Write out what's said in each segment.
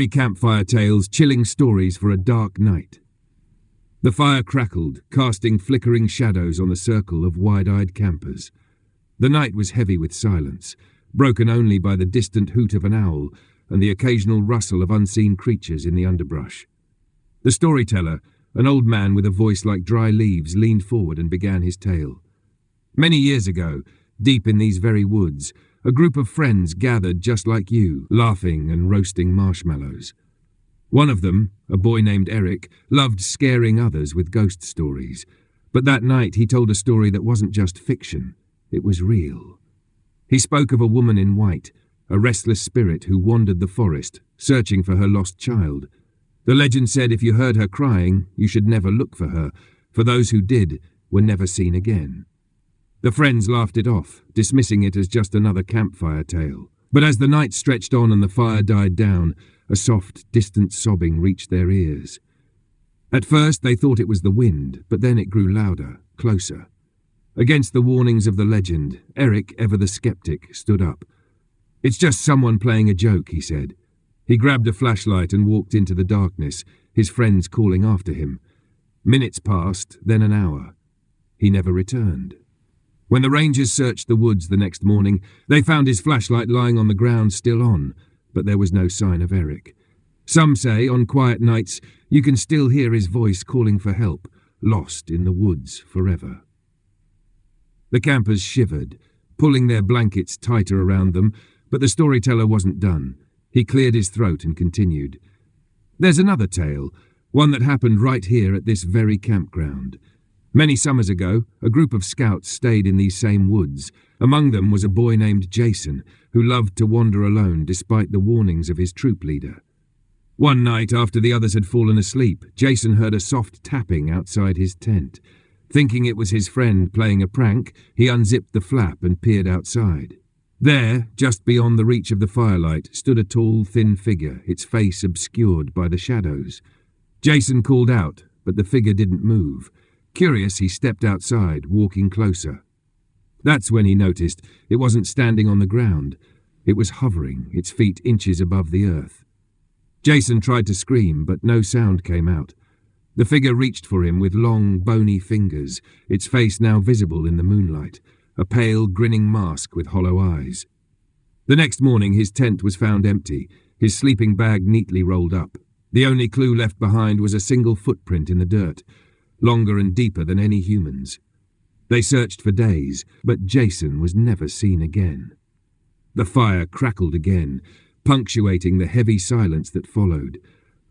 Campfire tales, chilling stories for a dark night. The fire crackled, casting flickering shadows on the circle of wide-eyed campers. The night was heavy with silence, broken only by the distant hoot of an owl and the occasional rustle of unseen creatures in the underbrush. The storyteller, an old man with a voice like dry leaves, leaned forward and began his tale. Many years ago, deep in these very woods, a group of friends gathered just like you, laughing and roasting marshmallows. One of them, a boy named Eric, loved scaring others with ghost stories. But that night he told a story that wasn't just fiction, it was real. He spoke of a woman in white, a restless spirit who wandered the forest, searching for her lost child. The legend said if you heard her crying, you should never look for her, for those who did were never seen again. The friends laughed it off, dismissing it as just another campfire tale. But as the night stretched on and the fire died down, a soft, distant sobbing reached their ears. At first they thought it was the wind, but then it grew louder, closer. Against the warnings of the legend, Eric, ever the skeptic, stood up. "It's just someone playing a joke," he said. He grabbed a flashlight and walked into the darkness, his friends calling after him. Minutes passed, then an hour. He never returned. When the rangers searched the woods the next morning, they found his flashlight lying on the ground still on, but there was no sign of Eric. Some say, on quiet nights, you can still hear his voice calling for help, lost in the woods forever. The campers shivered, pulling their blankets tighter around them, but the storyteller wasn't done. He cleared his throat and continued. "There's another tale, one that happened right here at this very campground. Many summers ago, a group of scouts stayed in these same woods. Among them was a boy named Jason, who loved to wander alone despite the warnings of his troop leader. One night, after the others had fallen asleep, Jason heard a soft tapping outside his tent. Thinking it was his friend playing a prank, he unzipped the flap and peered outside. There, just beyond the reach of the firelight, stood a tall, thin figure, its face obscured by the shadows. Jason called out, but the figure didn't move. Curious, he stepped outside, walking closer. That's when he noticed it wasn't standing on the ground. It was hovering, its feet inches above the earth. Jason tried to scream, but no sound came out. The figure reached for him with long, bony fingers, its face now visible in the moonlight, a pale, grinning mask with hollow eyes. The next morning his tent was found empty, his sleeping bag neatly rolled up. The only clue left behind was a single footprint in the dirt, longer and deeper than any human's. They searched for days, but Jason was never seen again. The fire crackled again, punctuating the heavy silence that followed.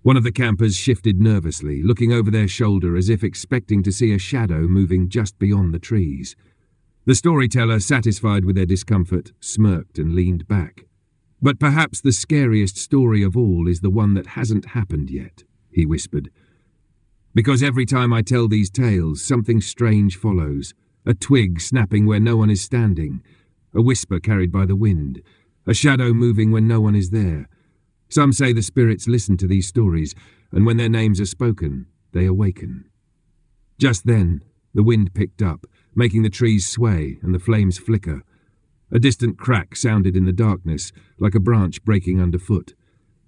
One of the campers shifted nervously, looking over their shoulder as if expecting to see a shadow moving just beyond the trees. The storyteller, satisfied with their discomfort, smirked and leaned back. "But perhaps the scariest story of all is the one that hasn't happened yet," he whispered. "Because every time I tell these tales, something strange follows. A twig snapping where no one is standing, a whisper carried by the wind, a shadow moving when no one is there. Some say the spirits listen to these stories, and when their names are spoken, they awaken." Just then, the wind picked up, making the trees sway and the flames flicker. A distant crack sounded in the darkness, like a branch breaking underfoot.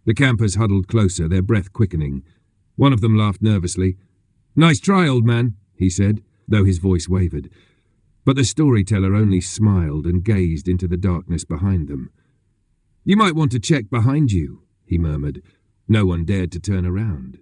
The campers huddled closer, their breath quickening. One of them laughed nervously. "Nice try, old man," he said, though his voice wavered. But the storyteller only smiled and gazed into the darkness behind them. "You might want to check behind you," he murmured. No one dared to turn around.